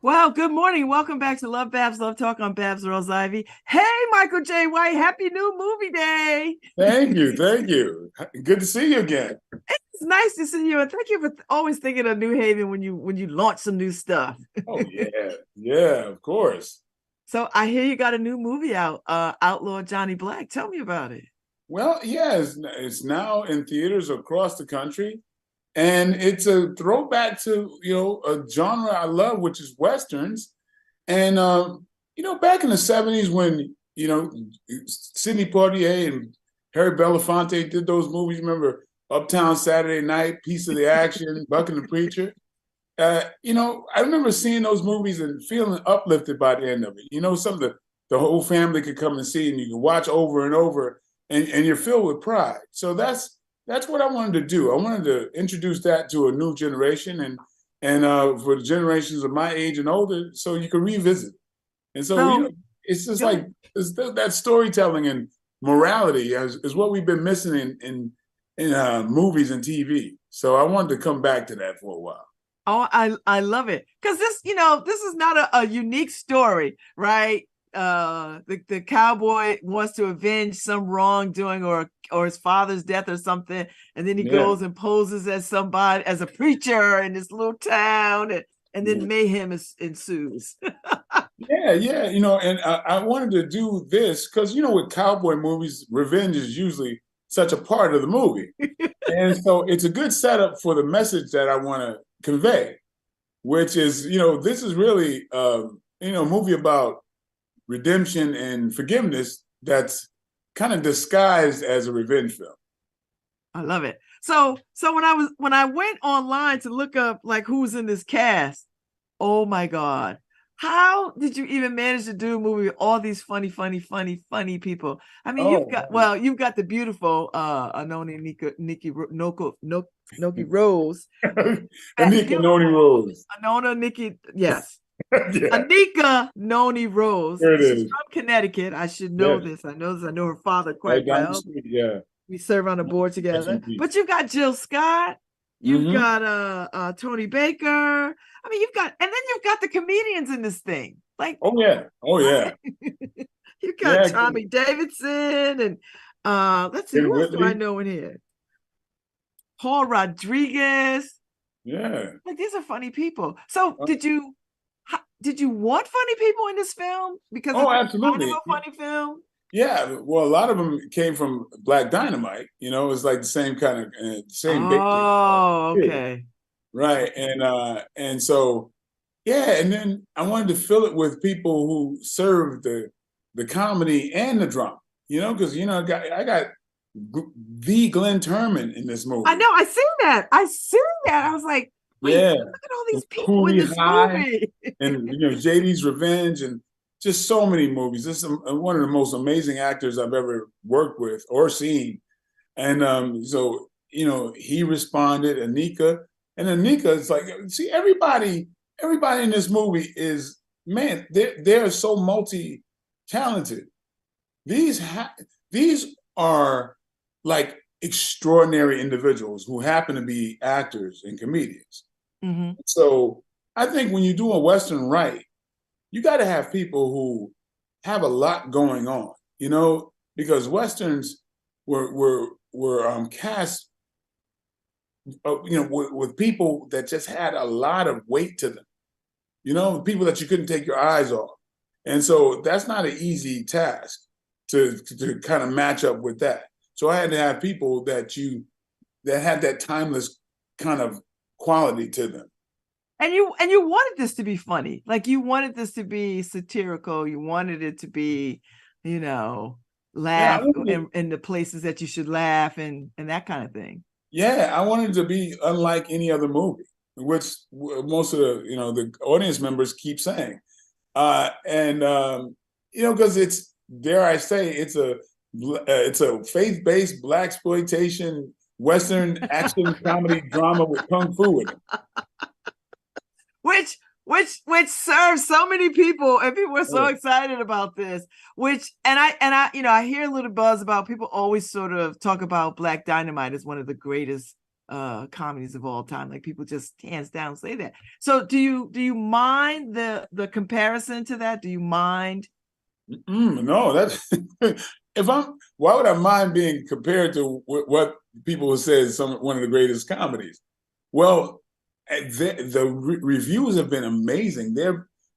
Wow, good morning. Welcome back to LoveBabz, LoveTalk on Babz Rawls-Ivy. Hey, Michael J. White, happy new movie day. Thank you. Thank you. Good to see you again. It's nice to see you, and thank you for always thinking of New Haven when you launch some new stuff. Oh, yeah. Yeah, of course. So I hear you got a new movie out, Outlaw Johnny Black. Tell me about it. Well, yeah, it's now in theaters across the country. And it's a throwback to, a genre I love, which is Westerns. And, back in the 70s when, Sidney Poitier and Harry Belafonte did those movies, remember Uptown Saturday Night, Piece of the Action, Buck and the Preacher? I remember seeing those movies and feeling uplifted by the end of it. Something the whole family could come and see and you can watch over and over and you're filled with pride. So that's what I wanted to do. I wanted to introduce that to a new generation and for the generations of my age and older, so you can revisit. And so, it's just like that storytelling and morality is what we've been missing in movies and TV. So I wanted to come back to that for a while. Oh, I love it. Because this is not a unique story, right? The cowboy wants to avenge some wrongdoing or his father's death or something, and then he goes and poses as somebody, as a preacher in this little town, and then mayhem ensues. Yeah, and I wanted to do this because with cowboy movies, revenge is usually such a part of the movie, and so it's a good setup for the message that I want to convey, which is this is really a movie about redemption and forgiveness that's kind of disguised as a revenge film. I love it. So when I went online to look up like who's in this cast, oh my God, how did you even manage to do a movie with all these funny people? I mean, you've got the beautiful Noki Rose. Anika Noni Rose. Yes. Yeah. Anika Noni Rose. She's from Connecticut. I should know this. I know her father quite well. Yeah. We serve on a board together. But you've got Jill Scott. You've got Tony Baker. I mean, you've got the comedians in this thing. Like, oh yeah. You've got Tommy Davidson and let's see, who else do I know in here? Paul Rodriguez. Yeah. Like, these are funny people. So did you want funny people in this film? Because it's absolutely kind of a funny film. Yeah, well, a lot of them came from Black Dynamite. It's like the same kind of same. Oh, okay. Right, and so and then I wanted to fill it with people who served the comedy and the drama. Because I got the Glenn Turman in this movie. I know, I seen that. I was like, wait, look at all these people in this movie. And JD's Revenge and just so many movies. This is one of the most amazing actors I've ever worked with or seen. And so he responded, Anika. And Anika is like, see, everybody in this movie is, man, they're so multi-talented. These are like extraordinary individuals who happen to be actors and comedians. Mm-hmm. So I think when you do a Western right, you got to have people who have a lot going on, because Westerns were cast, with people that just had a lot of weight to them, people that you couldn't take your eyes off. And so that's not an easy task to kind of match up with that. So I had to have people that had that timeless kind of quality to them. And you wanted this to be funny. Like, you wanted this to be satirical. You wanted it to be, laugh in the places that you should laugh and that kind of thing. Yeah, I wanted it to be unlike any other movie, which most of the audience members keep saying. Because it's, dare I say, it's a faith-based blaxploitation Western action comedy drama with kung fu in it. Which which serves so many people, and people are so excited about this. I hear a little buzz about people always sort of talk about Black Dynamite as one of the greatest comedies of all time. Like people just hands down say that. So do you mind the comparison to that? Do you mind? No, that's why would I mind being compared to what people would say is one of the greatest comedies? Well, the reviews have been amazing.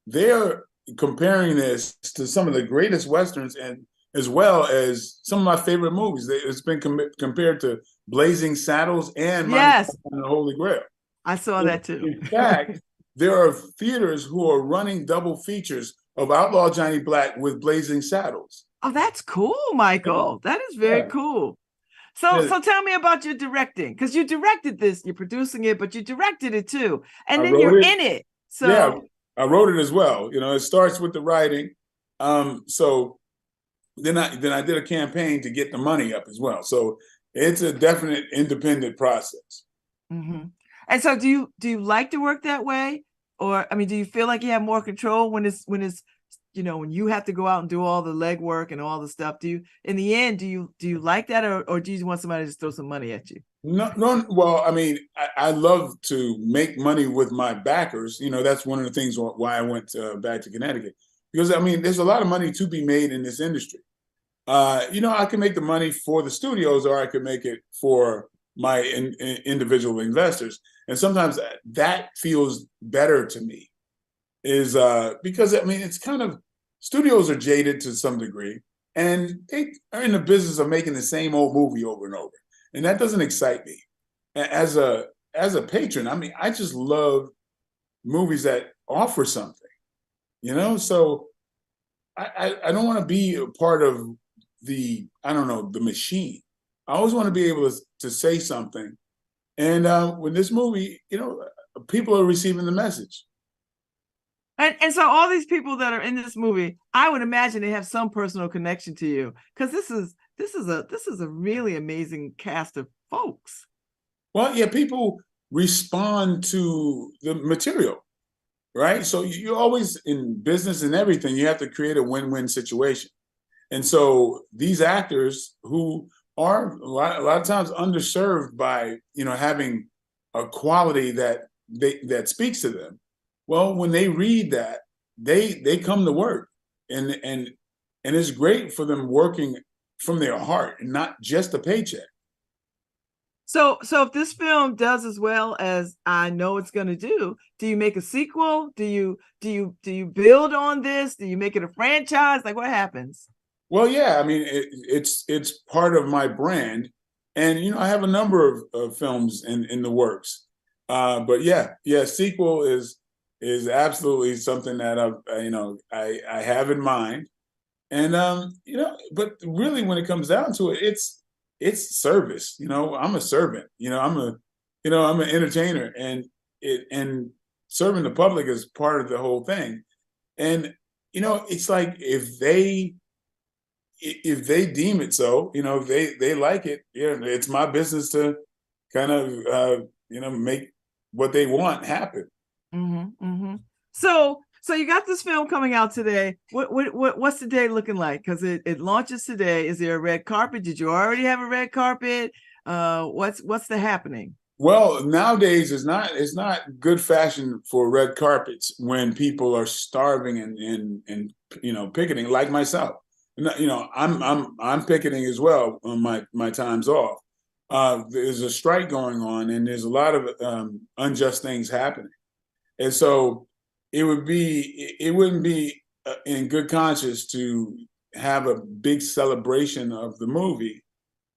They're comparing this to some of the greatest Westerns, and as well as some of my favorite movies. It's been compared to Blazing Saddles and Yes, and the Holy Grail. I saw that too. In fact, there are theaters who are running double features of Outlaw Johnny Black with Blazing Saddles. Oh, that's cool, Michael. That is very cool. So tell me about your directing, because you directed this, you're producing it, but you directed it too, and then you're in it. So yeah, I wrote it as well. It starts with the writing. So then I did a campaign to get the money up as well. So it's a definite independent process. Mm-hmm. And so do you like to work that way, or I mean, do you feel like you have more control when when you have to go out and do all the legwork and all the stuff? In the end, do you like that, or do you want somebody to just throw some money at you? No. Well, I mean, I love to make money with my backers. That's one of the things why I went back to Connecticut, because I mean, there's a lot of money to be made in this industry. I can make the money for the studios, or I could make it for my individual investors. And sometimes that feels better to me, is because I mean, it's kind of, studios are jaded to some degree, and they are in the business of making the same old movie over and over, and that doesn't excite me. As a patron, I mean, I just love movies that offer something, So I don't want to be a part of the machine. I always want to be able to say something, and with this movie, people are receiving the message. And so all these people that are in this movie, I would imagine they have some personal connection to you, because this is a really amazing cast of folks. Well, yeah, people respond to the material, right? So you're always, in business and everything, you have to create a win-win situation. And so these actors who are a lot of times underserved by having a quality that speaks to them. Well, when they read that, they come to work, and it's great for them working from their heart and not just a paycheck. So if this film does as well as I know it's going to do you make a sequel? Do you build on this? Do you make it a franchise? Like, what happens? Well, yeah, I mean, it's part of my brand, and I have a number of films in the works. But yeah, sequel is absolutely something that I have in mind, and but really, when it comes down to it, it's service. I'm a servant. I'm an entertainer, and serving the public is part of the whole thing. And it's like, if they deem it so, if they like it, it's my business to kind of make what they want happen. Mm-hmm, mm-hmm. So you got this film coming out today. What's the day looking like? Because it launches today. Is there a red carpet? Did you already have a red carpet? What's the happening? Well, nowadays it's not good fashion for red carpets when people are starving and picketing, like myself. I'm picketing as well on my times off. There's a strike going on, and there's a lot of unjust things happening. And so it wouldn't be in good conscience to have a big celebration of the movie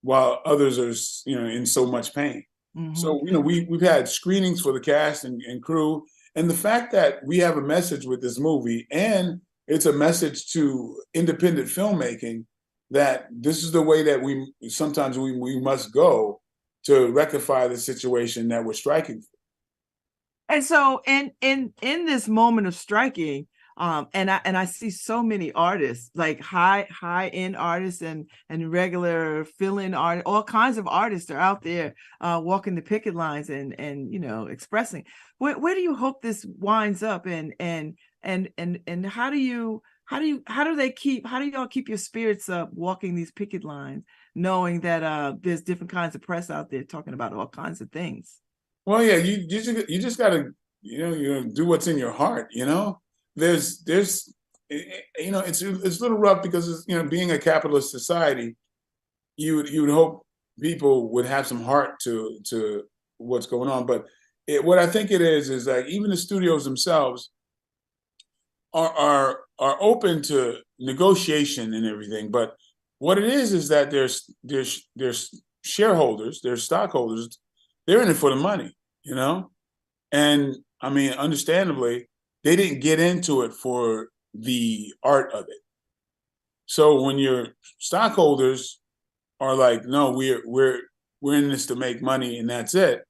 while others are, in so much pain. Mm-hmm. So, we've had screenings for the cast and crew. And the fact that we have a message with this movie, and it's a message to independent filmmaking, that this is the way that we must go to rectify the situation that we're striking for. And so in this moment of striking, And I see so many artists, like high end artists and regular fill-in art, all kinds of artists are out there walking the picket lines and expressing. Where do you hope this winds up, and how do y'all keep your spirits up walking these picket lines, knowing that there's different kinds of press out there talking about all kinds of things? Well, yeah, you just got to do what's in your heart. There's it's a little rough because being a capitalist society, you would hope people would have some heart to what's going on. But what I think it is like even the studios themselves are open to negotiation and everything. But what it is that there's shareholders, there's stockholders, they're in it for the money, and I mean, understandably, they didn't get into it for the art of it. So when your stockholders are like, no, we're in this to make money and that's it.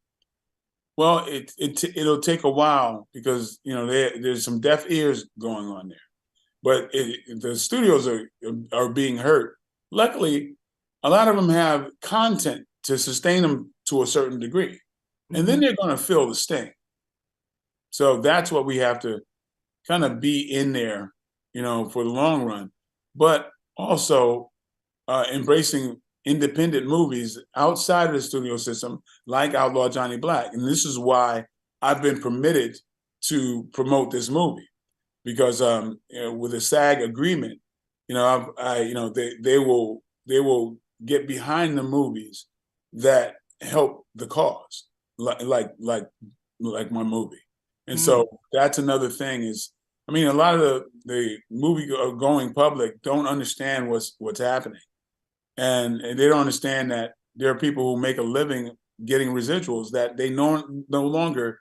Well, it'll take a while because there's some deaf ears going on there, but the studios are being hurt. Luckily, a lot of them have content to sustain them to a certain degree, and then they're going to feel the sting. So that's what we have to kind of be in there, for the long run, but also embracing independent movies outside of the studio system, like Outlaw Johnny Black. And this is why I've been permitted to promote this movie, because with a SAG agreement, they will get behind the movies that help the cause, like my movie. And so that's another thing is, I mean, a lot of the movie going public don't understand what's happening. And they don't understand that there are people who make a living getting residuals that they no longer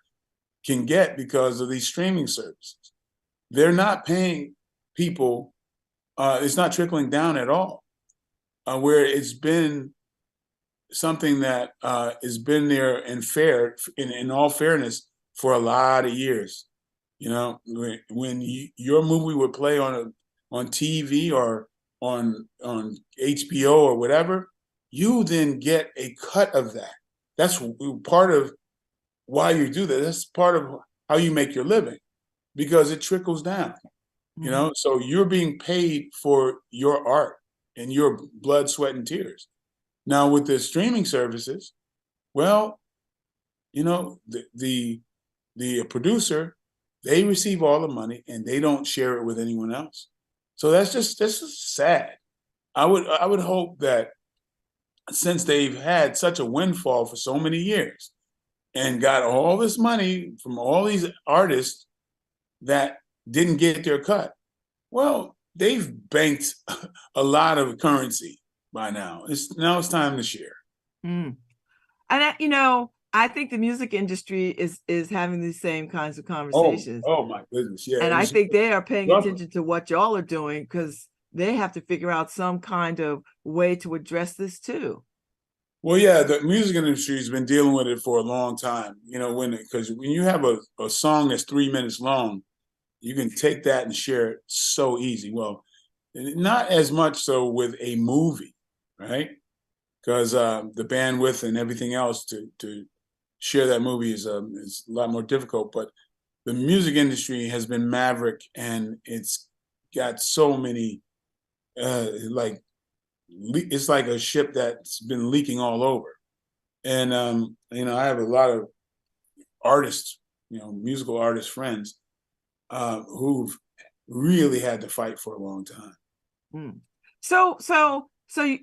can get because of these streaming services. They're not paying people. It's not trickling down at all, where it's been something that has been there and fair, in all fairness, for a lot of years. When your movie would play on TV or on HBO or whatever, you then get a cut of that. That's part of why you do that. That's part of how you make your living, because it trickles down. So you're being paid for your art and your blood, sweat, and tears. Now with the streaming services, well, the producer, they receive all the money and they don't share it with anyone else. So that's just sad. I would hope that since they've had such a windfall for so many years and got all this money from all these artists that didn't get their cut, well, they've banked a lot of currency by now. It's time to share. And I think the music industry is having these same kinds of conversations. Oh my goodness, yeah. And I think they are paying attention to what y'all are doing, because they have to figure out some kind of way to address this too. Well, yeah, the music industry has been dealing with it for a long time. Because when you have a song that's 3 minutes long, you can take that and share it so easy. Well, not as much so with a movie, right? Because the bandwidth and everything else to share that movie is a lot more difficult. But the music industry has been maverick, and it's got so many it's like a ship that's been leaking all over. And I have a lot of artists, musical artist friends who've really had to fight for a long time. So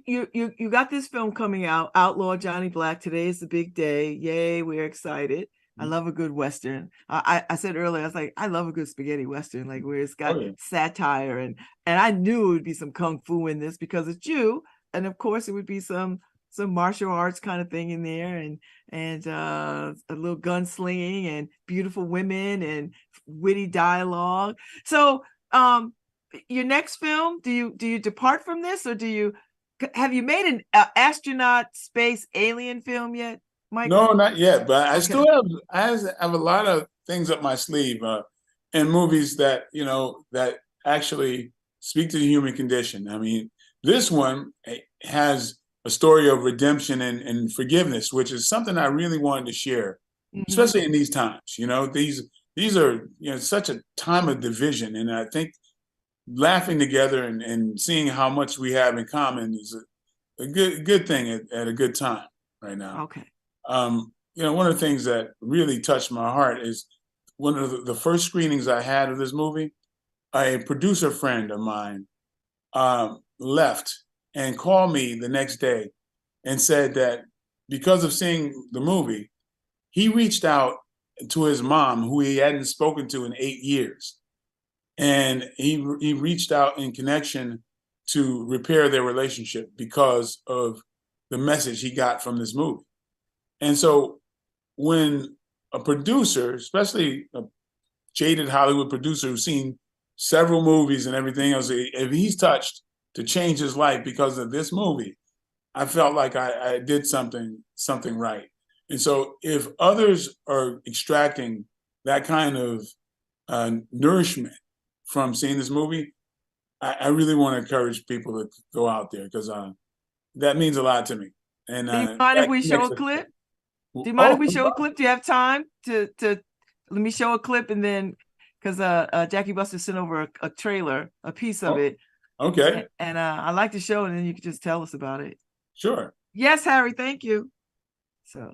you got this film coming out, Outlaw Johnny Black. Today is the big day. Yay, we're excited. I love a good Western. I said earlier, I was like, I love a good spaghetti Western, like where it's got satire, and I knew it would be some kung fu in this because it's you. And of course it would be some martial arts kind of thing in there, and a little gunslinging and beautiful women and witty dialogue. So your next film, do you depart from this, or have you made an astronaut space alien film yet, Mike? No, not yet, but I still have a lot of things up my sleeve. and movies that, you know, that actually speak to the human condition. I mean, this one has a story of redemption and forgiveness, which is something I really wanted to share, especially in these times. You know, these are, you know, such a time of division, and I think laughing together and seeing how much we have in common is a good thing at a good time right now. Okay. You know, one of the things that really touched my heart is one of the first screenings I had of this movie. A producer friend of mine left and called me the next day and said that because of seeing the movie, he reached out to his mom, who he hadn't spoken to in 8 years. And he reached out in connection to repair their relationship because of the message he got from this movie. And so when a producer, especially a jaded Hollywood producer who's seen several movies and everything else, if he's touched to change his life because of this movie, I felt like I did something right. And so if others are extracting that kind of nourishment from seeing this movie, I really want to encourage people to go out there, because that means a lot to me. And do you mind if we show a clip? Do you mind if we show a clip? Do you have time to let me show a clip, and then because Jackie Buster sent over a trailer, a piece of it. Okay. And I'd like to show it, and then you can just tell us about it. Sure. Yes, Harry, thank you. So.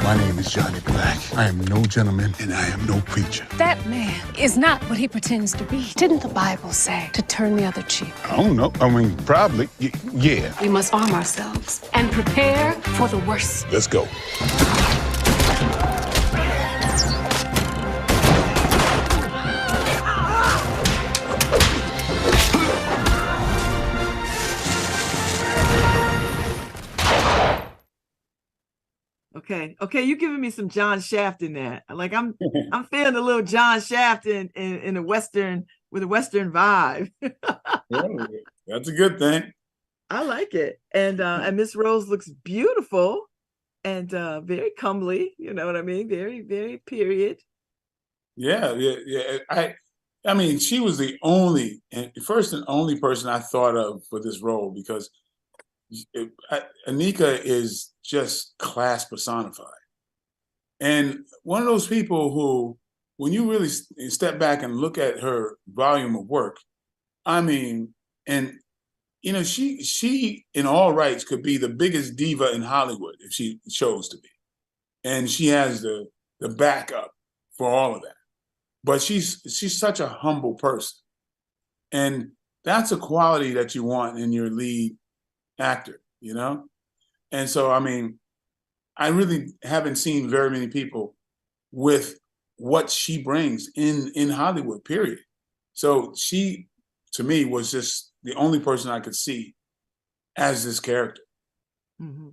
My name is Johnny Black. I am no gentleman, and I am no preacher. That man is not what he pretends to be. Didn't the Bible say to turn the other cheek? I don't know. I mean, probably. Yeah. We must arm ourselves and prepare for the worst. Let's go. Okay, you giving me some John Shaft in that. Like I'm feeling a little John Shaft in a Western, with a Western vibe. That's a good thing. I like it. And Miss Rose looks beautiful and very comely, you know what I mean? Very, very period. Yeah. I mean, she was the first and only person I thought of for this role, because Anika is just class personified. And one of those people who, when you really step back and look at her volume of work, I mean, and you know, she in all rights could be the biggest diva in Hollywood if she chose to be. And she has the backup for all of that. But she's such a humble person. And that's a quality that you want in your lead actor, you know? And so, I mean, I really haven't seen very many people with what she brings in Hollywood, period. So she, to me, was just the only person I could see as this character. Mm-hmm.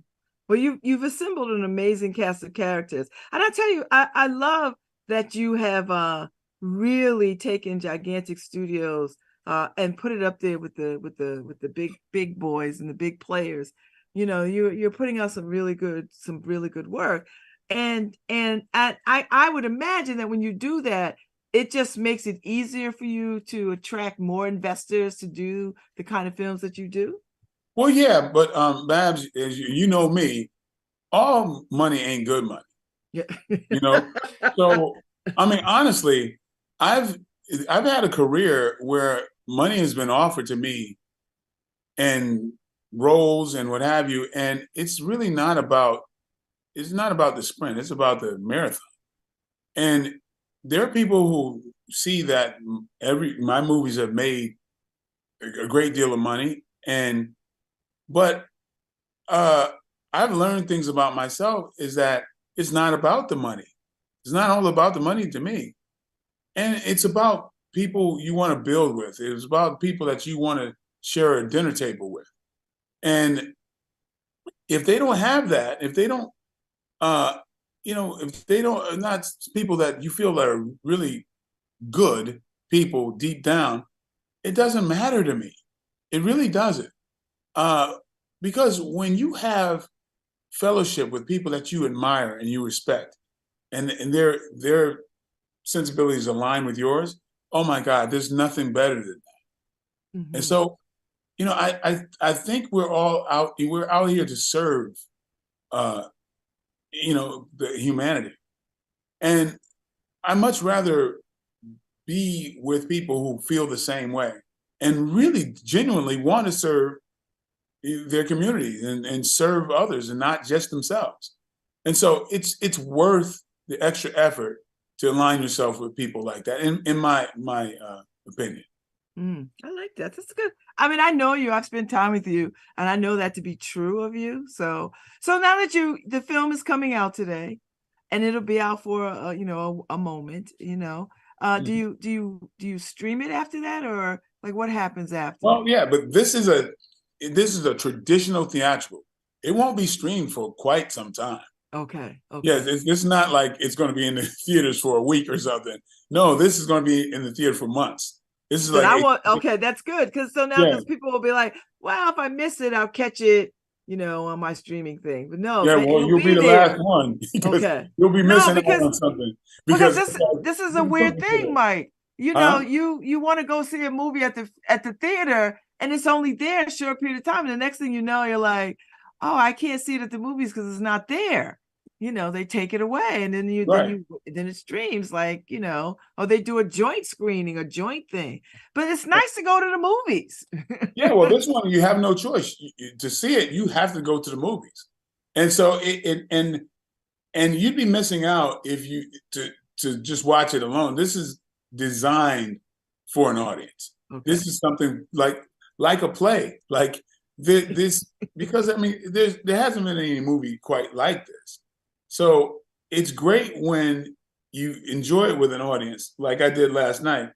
Well, you've assembled an amazing cast of characters. And I tell you, I love that you have really taken gigantic studios and put it up there with the big boys and the big players. You know, you're putting out some really good work, and I would imagine that when you do that, it just makes it easier for you to attract more investors to do the kind of films that you do. Well, yeah, but Babz, as you know me, all money ain't good money. Yeah, you know. So I mean, honestly, I've had a career where money has been offered to me and roles and what have you, and it's really not about the sprint, it's about the marathon. And there are people who see that my movies have made a great deal of money, but I've learned things about myself, is that it's not about the money. It's not all about the money to me. And it's about people you want to build with. It's about people that you want to share a dinner table with. And if they don't have that, if they don't, if they don't, not people that you feel are really good people deep down, it doesn't matter to me. It really doesn't. Because when you have fellowship with people that you admire and you respect, and their sensibilities align with yours, oh my God, there's nothing better than that. And so, you know, I think we're out here to serve, you know, the humanity. And I much rather be with people who feel the same way and really genuinely want to serve their community and serve others and not just themselves. And so it's worth the extra effort to align yourself with people like that, in my opinion. I like that. That's good. I mean, I know you. I've spent time with you, and I know that to be true of you. So now that the film is coming out today, and it'll be out for a moment. Do you stream it after that, or like what happens after? Well, yeah, but this is a traditional theatrical. It won't be streamed for quite some time. Okay. Yes, it's not like it's going to be in the theaters for a week or something. No, this is going to be in the theater for months. This is okay, that's good, because because people will be like, well, if I miss it, I'll catch it, on my streaming thing. But no, well, you'll be the last one. Okay, you'll be missing out on something because this is a weird thing, Mike. You want to go see a movie at the theater, and it's only there a short period of time, and the next thing you know, you're like, oh, I can't see it at the movies because it's not there. They take it away, and then then it streams, like, or they do a joint screening, a joint thing. But it's nice to go to the movies. Yeah, well, this one you have no choice. To see it, you have to go to the movies. And so and you'd be missing out if you to just watch it alone. This is designed for an audience. Okay. This is something like a play. Like this because I mean there hasn't been any movie quite like this. So it's great when you enjoy it with an audience, like I did last night.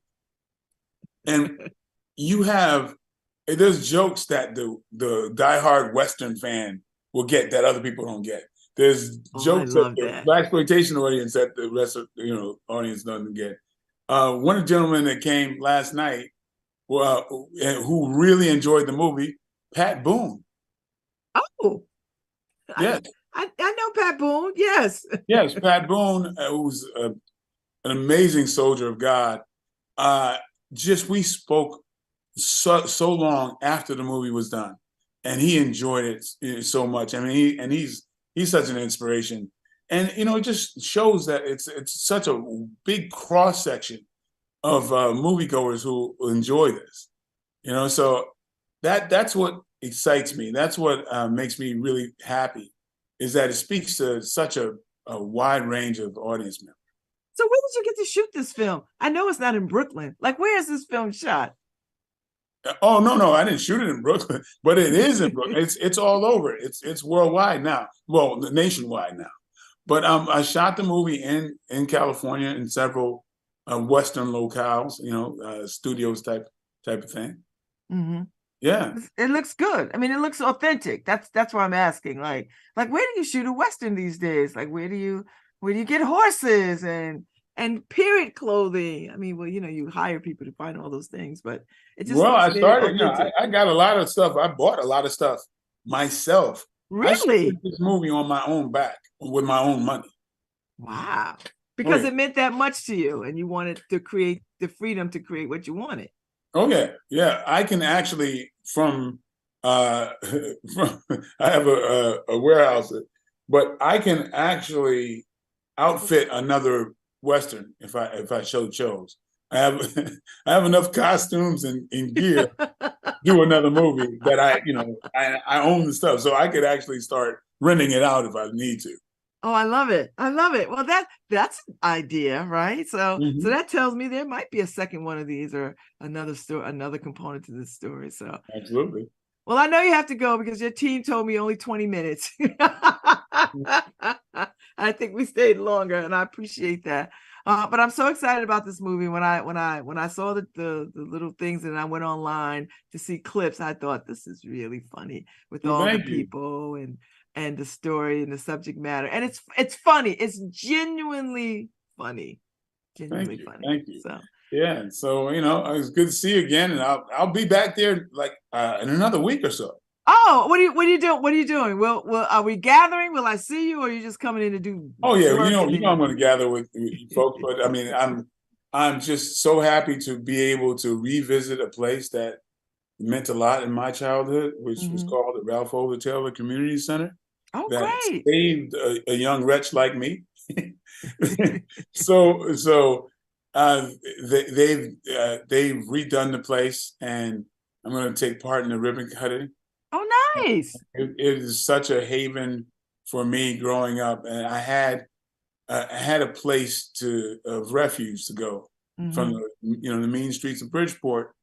And there's jokes that the diehard Western fan will get that other people don't get. There's jokes that the blaxploitation audience that the rest of audience doesn't get. One gentleman that came last night, who really enjoyed the movie, Pat Boone. Oh, yeah. I know Pat Boone. Yes. Yes, Pat Boone, who's an amazing soldier of God. We spoke so long after the movie was done, and he enjoyed it so much. I mean, he's such an inspiration, and it just shows that it's such a big cross section of moviegoers who enjoy this. So that's what excites me. That's what makes me really happy. Is that it speaks to such a wide range of audience members. So where did you get to shoot this film? I know it's not in Brooklyn. Like, where is this film shot? Oh, no, I didn't shoot it in Brooklyn, but it is in Brooklyn. It's all over. It's worldwide now. Well, nationwide now. But I shot the movie in California in several Western locales, studios type of thing. Mm-hmm. Yeah, it looks good. I mean, it looks authentic. That's why I'm asking. Like where do you shoot a Western these days? Like, where do you get horses and period clothing? I mean, well, you hire people to find all those things, but it just I started. I got a lot of stuff. I bought a lot of stuff myself. Really? I shot this movie on my own back with my own money. Wow, because it meant that much to you, and you wanted to create the freedom to create what you wanted. Oh yeah. I can actually I have a warehouse, but I can actually outfit another Western if I chose. I have enough costumes and gear to do another movie that I own the stuff, so I could actually start renting it out if I need to. Oh, I love it. Well, that's an idea, right? So so that tells me there might be a second one of these, or another story, another component to this story. So absolutely. Well, I know you have to go because your team told me only 20 minutes. I think we stayed longer, and I appreciate that. But I'm so excited about this movie. When I saw the little things and I went online to see clips, I thought this is really funny with all the people and the story and the subject matter. And it's funny. It's genuinely funny. Genuinely funny. Thank you. So Yeah. So, it's good to see you again, and I'll be back there like in another week or so. Oh, what are you doing? What are you doing? Will are we gathering? Will I see you, or are you just coming in to do Oh yeah, work? I'm going to gather with you folks, but I mean, I'm just so happy to be able to revisit a place that meant a lot in my childhood, which was called the Ralph Over Taylor Community Center, Oh, that great. saved a young wretch like me. So they've redone the place, and I'm going to take part in the ribbon cutting. Oh, nice. It is such a haven for me growing up, and I had a place of refuge to go from the mean streets of Bridgeport,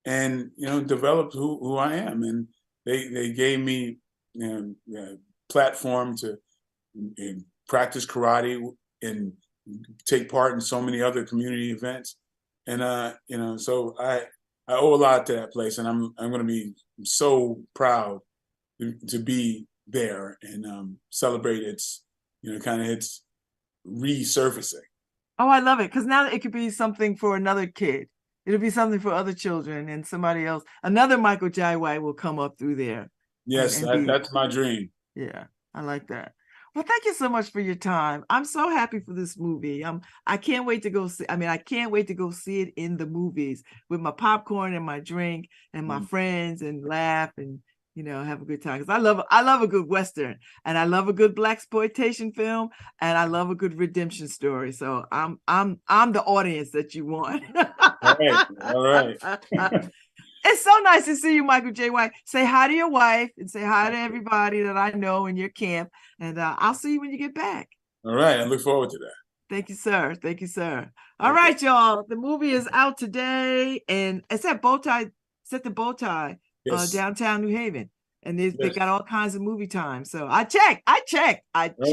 and developed who I am, and they gave me a platform to practice karate and take part in so many other community events, and so I owe a lot to that place, and I'm going to be so proud to be there and celebrate its kind of its resurfacing. Oh, I love it, because now it could be something for another kid. It'll be something for other children, and somebody else, another Michael Jai White will come up through there. Yes, that's my dream. Yeah, I like that. Well, thank you so much for your time. I'm so happy for this movie. I can't wait to go see. I mean, I can't wait to go see it in the movies with my popcorn and my drink and my friends, and laugh and have a good time. Because I love a good Western, and I love a good blaxploitation film, and I love a good redemption story. So I'm the audience that you want. All right. It's so nice to see you, Michael Jai White. Say hi to your wife and say hi to everybody that I know in your camp. And I'll see you when you get back. All right. I look forward to that. Thank you, sir. Thank you, sir. All right, y'all. The movie is out today, and it's at Bowtie. It's at the Bowtie, Yes. downtown New Haven. And they Yes. got all kinds of movie time. So I checked. All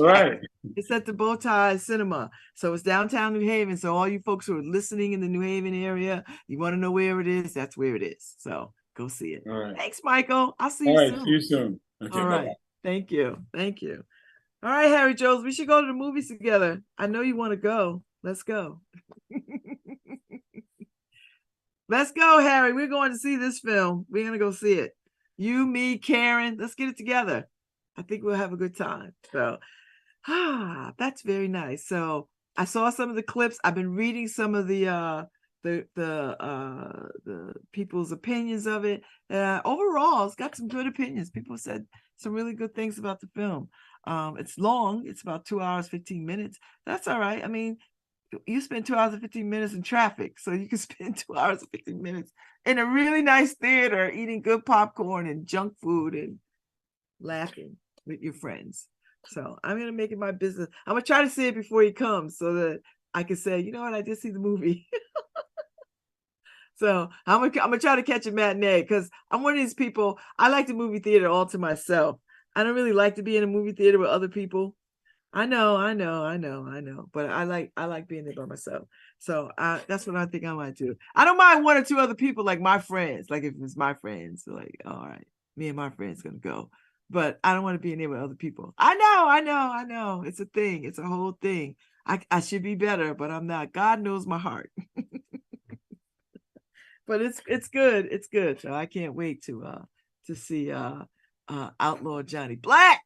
right. It's at the Bowtie Cinema. So it's downtown New Haven. So all you folks who are listening in the New Haven area, you want to know where it is, that's where it is. So go see it. All right. Thanks, Michael. I'll see you soon. See you soon. Okay, all right. Bye-bye. Thank you. Thank you. All right, Harry Jones, we should go to the movies together. I know you want to go. Let's go. Let's go, Harry. We're going to see this film. We're going to go see it. You, me, Karen, let's get it together. I think we'll have a good time. So, that's very nice. So I saw some of the clips. I've been reading some of the people's opinions of it. Overall, it's got some good opinions. People said some really good things about the film. It's long. It's about 2 hours, 15 minutes. That's all right. I mean, you spend 2 hours and 15 minutes in traffic, so you can spend 2 hours and 15 minutes in a really nice theater eating good popcorn and junk food and laughing with your friends. So I'm going to make it my business. I'm going to try to see it before he comes so that I can say, you know what, I did see the movie. So I'm gonna try to catch a matinee, because I'm one of these people, I like the movie theater all to myself. I don't really like to be in a movie theater with other people. I know, but I like being there by myself. So that's what I think I might do. I don't mind one or two other people, like my friends. Like if it's my friends, like, all right, me and my friends gonna go. But I don't want to be in there with other people. I know. It's a thing. It's a whole thing. I should be better, but I'm not. God knows my heart. But it's good. It's good. So I can't wait to see Outlaw Johnny Black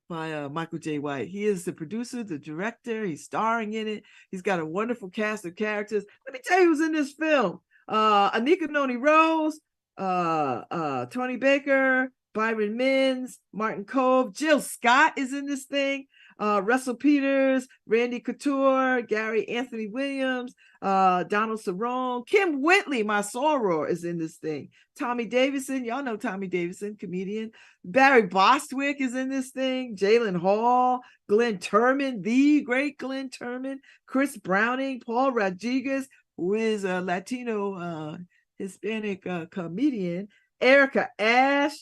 by Michael Jai White. He is the producer, the director. He's starring in it. He's got a wonderful cast of characters. Let me tell you who's in this film. Anika Noni Rose, Tony Baker, Byron Mins, Martin Cove, Jill Scott is in this thing. Russell Peters, Randy Couture, Gary Anthony Williams, Donald Cerrone, Kim Whitley, my soror, is in this thing. Tommy Davidson, y'all know Tommy Davidson, comedian. Barry Bostwick is in this thing. Jalen Hall, Glenn Turman, the great Glenn Turman, Chris Browning, Paul Rodriguez, who is a Latino Hispanic comedian, Erica Ash,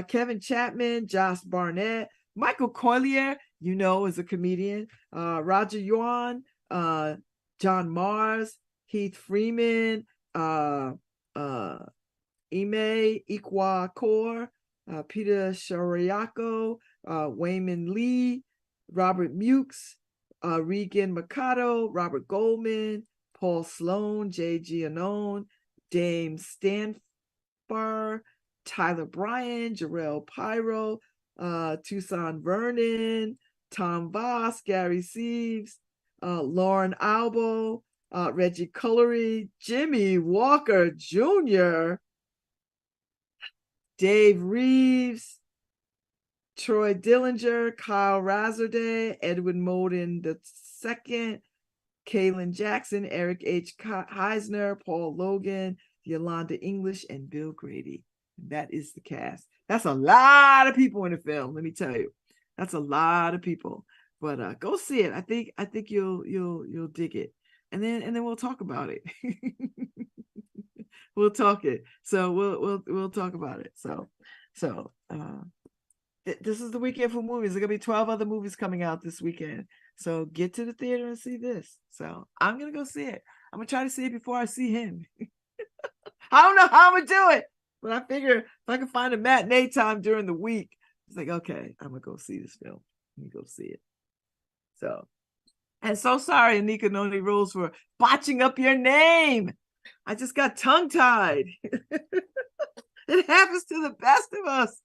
Kevin Chapman, Josh Barnett, Michael Collier, you know, is a comedian, Roger Yuan, John Mars, Heath Freeman, Ime Ikwa Kaur, Peter Shariako, Wayman Lee, Robert Mukes, Regan Mikado, Robert Goldman, Paul Sloan, Jay Giannone, Dame Stanfar, Tyler Bryan, Jarrell Pyro, Tucson Vernon, Tom Voss, Gary Seaves, Lauren Albo, Reggie Cullery, Jimmy Walker Jr., Dave Reeves, Troy Dillinger, Kyle Razorday, Edwin Moden II, Kaylin Jackson, Eric H. Heisner, Paul Logan, Yolanda English, and Bill Grady. That is the cast. That's a lot of people in the film, let me tell you. That's a lot of people. But go see it. I think you'll dig it. And then we'll talk about it. We'll talk it. So we'll talk about it. So this is the weekend for movies. There's gonna be 12 other movies coming out this weekend. So get to the theater and see this. So I'm gonna go see it. I'm gonna try to see it before I see him. I don't know how I'm gonna do it, but I figure if I can find a matinee time during the week, it's like, okay, I'm gonna go see this film. Let me go see it. So, and so sorry, Anika Noni Rules, for botching up your name. I just got tongue-tied. It happens to the best of us.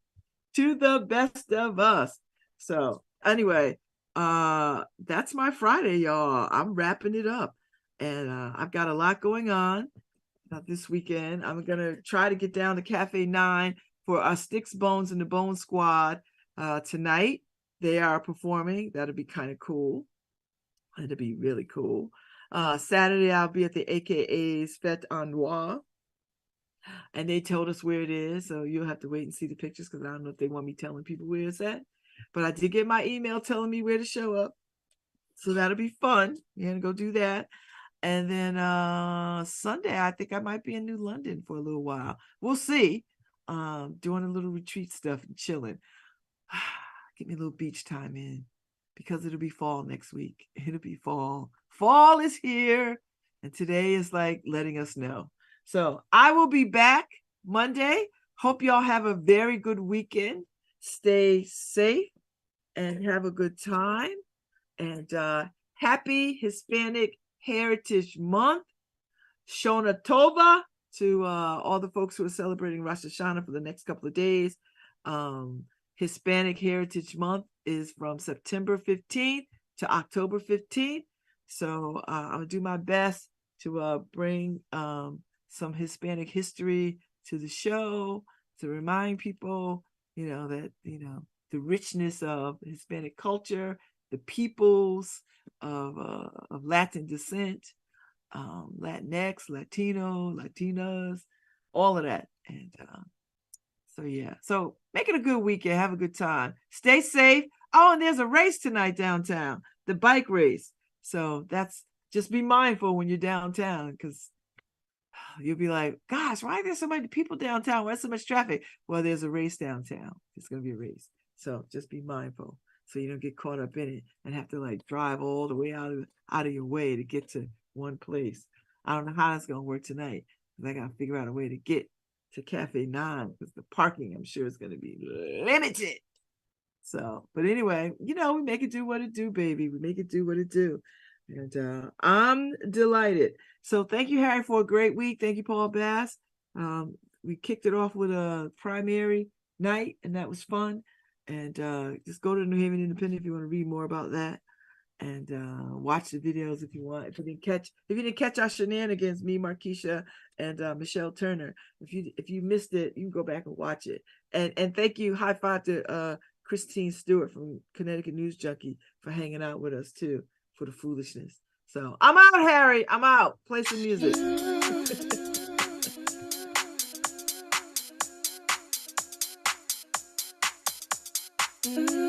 To the best of us. So anyway, that's my Friday, y'all. I'm wrapping it up. And I've got a lot going on this weekend. I'm gonna try to get down to Cafe 9 for our Sticks, Bones, and the Bone Squad tonight. They are performing. That'll be kind of cool. It'll be really cool. Saturday, I'll be at the AKA's Fête en Noir. And they told us where it is. So you'll have to wait and see the pictures, because I don't know if they want me telling people where it's at. But I did get my email telling me where to show up. So that'll be fun. You're going to go do that. And then Sunday, I think I might be in New London for a little while. We'll see. Doing a little retreat stuff and chilling. Get me a little beach time in, because it'll be fall next week. It'll be fall. Fall is here. And today is like letting us know. So I will be back Monday. Hope y'all have a very good weekend. Stay safe and have a good time. And happy Hispanic Heritage Month. Shona Tova to all the folks who are celebrating Rosh Hashanah for the next couple of days. Hispanic Heritage Month is from September 15th to October 15th. So I'm going to do my best to bring some Hispanic history to the show, to remind people, that, the richness of Hispanic culture, the peoples of Latin descent, Latinx, Latino, Latinas, all of that. And so make it a good weekend. Have a good time. Stay safe. Oh, and there's a race tonight downtown, the bike race. So just be mindful when you're downtown, because you'll be like, gosh, why are there so many people downtown? Why is so much traffic? Well, there's a race downtown. It's going to be a race. So just be mindful so you don't get caught up in it and have to drive all the way out of your way to get to one place. I don't know how that's going to work tonight, because I got to figure out a way to get to Cafe 9, because the parking, I'm sure, is going to be limited. So, but anyway, we make it do what it do, baby. We make it do what it do. And I'm delighted. So thank you, Harry, for a great week. Thank you, Paul Bass. We kicked it off with a primary night, and that was fun. And just go to the New Haven Independent if you want to read more about that. And watch the videos if you want. If you didn't catch our shenanigans, me, Markeisha, and Michelle Turner. If you missed it, you can go back and watch it. And thank you, high five to Christine Stewart from Connecticut News Junkie for hanging out with us too, for the foolishness. So I'm out, Harry. I'm out. Play some music. Mm-hmm.